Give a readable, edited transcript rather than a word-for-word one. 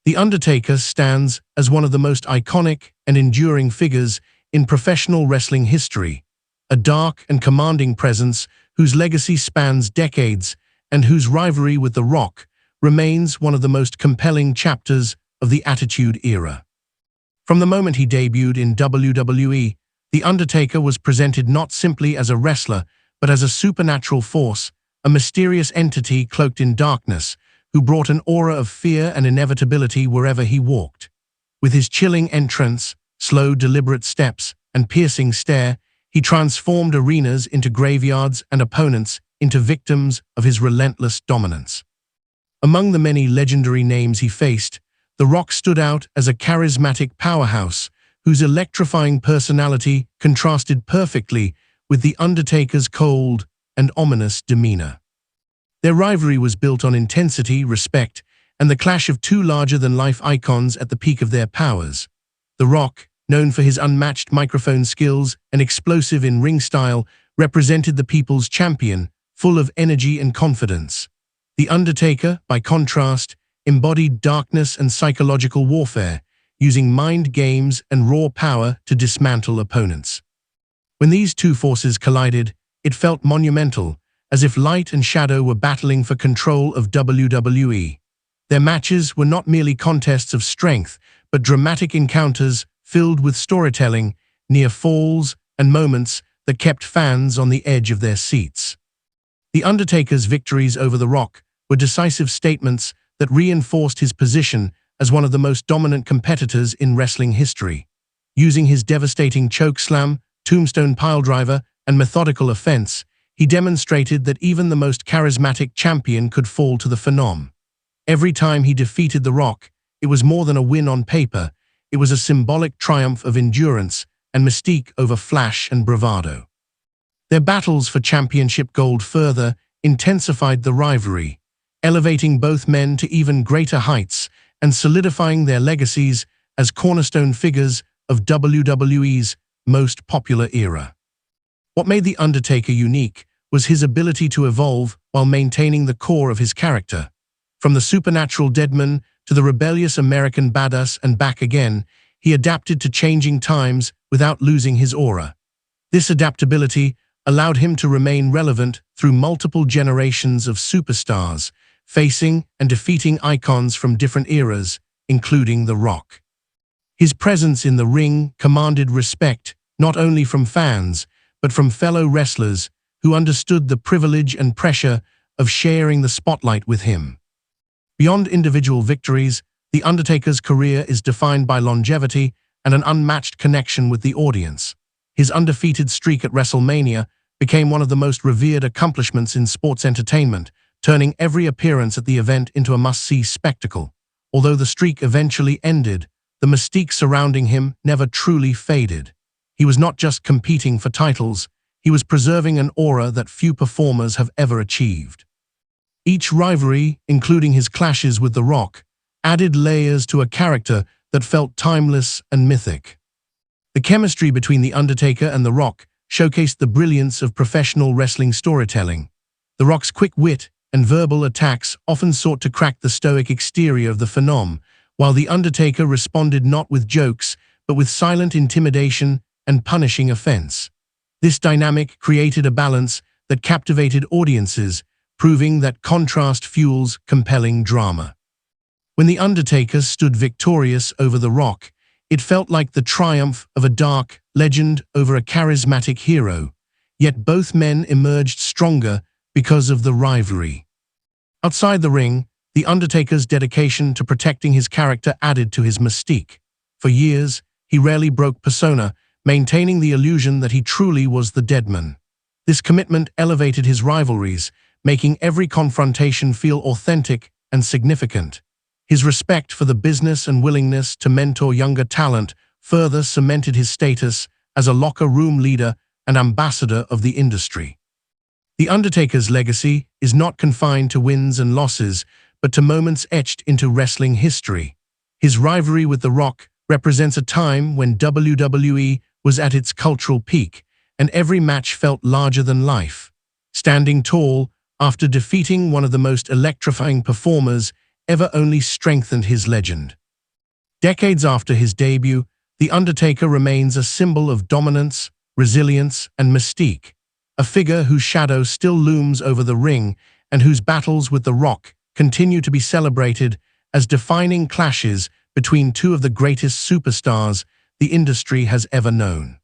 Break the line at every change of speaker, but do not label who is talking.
The Undertaker stands as one of the most iconic and enduring figures in professional wrestling history, a dark and commanding presence whose legacy spans decades and whose rivalry with The Rock remains one of the most compelling chapters of the Attitude Era. From the moment he debuted in WWE, The Undertaker was presented not simply as a wrestler, but as a supernatural force, a mysterious entity cloaked in darkness, who brought an aura of fear and inevitability wherever he walked. With his chilling entrance, slow, deliberate steps, and piercing stare, he transformed arenas into graveyards and opponents into victims of his relentless dominance. Among the many legendary names he faced, The Rock stood out as a charismatic powerhouse whose electrifying personality contrasted perfectly with The Undertaker's cold and ominous demeanor. Their rivalry was built on intensity, respect, and the clash of two larger-than-life icons at the peak of their powers. The Rock, known for his unmatched microphone skills and explosive in-ring style, represented the people's champion, full of energy and confidence. The Undertaker, by contrast, embodied darkness and psychological warfare, using mind games and raw power to dismantle opponents. When these two forces collided, it felt monumental, as if light and shadow were battling for control of WWE. Their matches were not merely contests of strength, but dramatic encounters filled with storytelling, near falls, and moments that kept fans on the edge of their seats. The Undertaker's victories over The Rock were decisive statements that reinforced his position as one of the most dominant competitors in wrestling history. Using his devastating chokeslam, Tombstone Piledriver, and methodical offense, he demonstrated that even the most charismatic champion could fall to the Phenom. Every time he defeated The Rock, it was more than a win on paper. It was a symbolic triumph of endurance and mystique over flash and bravado. Their battles for championship gold further intensified the rivalry, elevating both men to even greater heights and solidifying their legacies as cornerstone figures of WWE's most popular era. What made The Undertaker unique was his ability to evolve while maintaining the core of his character. From the supernatural deadman to the rebellious American badass and back again, he adapted to changing times without losing his aura. This adaptability allowed him to remain relevant through multiple generations of superstars, facing and defeating icons from different eras, including The Rock. His presence in the ring commanded respect not only from fans, but from fellow wrestlers who understood the privilege and pressure of sharing the spotlight with him. Beyond individual victories, The Undertaker's career is defined by longevity and an unmatched connection with the audience. His undefeated streak at WrestleMania became one of the most revered accomplishments in sports entertainment, turning every appearance at the event into a must-see spectacle. Although the streak eventually ended, the mystique surrounding him never truly faded. He was not just competing for titles, he was preserving an aura that few performers have ever achieved. Each rivalry, including his clashes with The Rock, added layers to a character that felt timeless and mythic. The chemistry between The Undertaker and The Rock showcased the brilliance of professional wrestling storytelling. The Rock's quick wit and verbal attacks often sought to crack the stoic exterior of the Phenom, while The Undertaker responded not with jokes, but with silent intimidation and punishing offense. This dynamic created a balance that captivated audiences, proving that contrast fuels compelling drama. When The Undertaker stood victorious over The Rock, it felt like the triumph of a dark legend over a charismatic hero, yet both men emerged stronger because of the rivalry. Outside the ring, The Undertaker's dedication to protecting his character added to his mystique. For years, he rarely broke persona, maintaining the illusion that he truly was the deadman. This commitment elevated his rivalries, making every confrontation feel authentic and significant. His respect for the business and willingness to mentor younger talent further cemented his status as a locker room leader and ambassador of the industry. The Undertaker's legacy is not confined to wins and losses, but to moments etched into wrestling history. His rivalry with The Rock represents a time when WWE was at its cultural peak, and every match felt larger than life. Standing tall, after defeating one of the most electrifying performers ever only strengthened his legend. Decades after his debut, The Undertaker remains a symbol of dominance, resilience, and mystique, a figure whose shadow still looms over the ring and whose battles with The Rock continue to be celebrated as defining clashes between two of the greatest superstars the industry has ever known.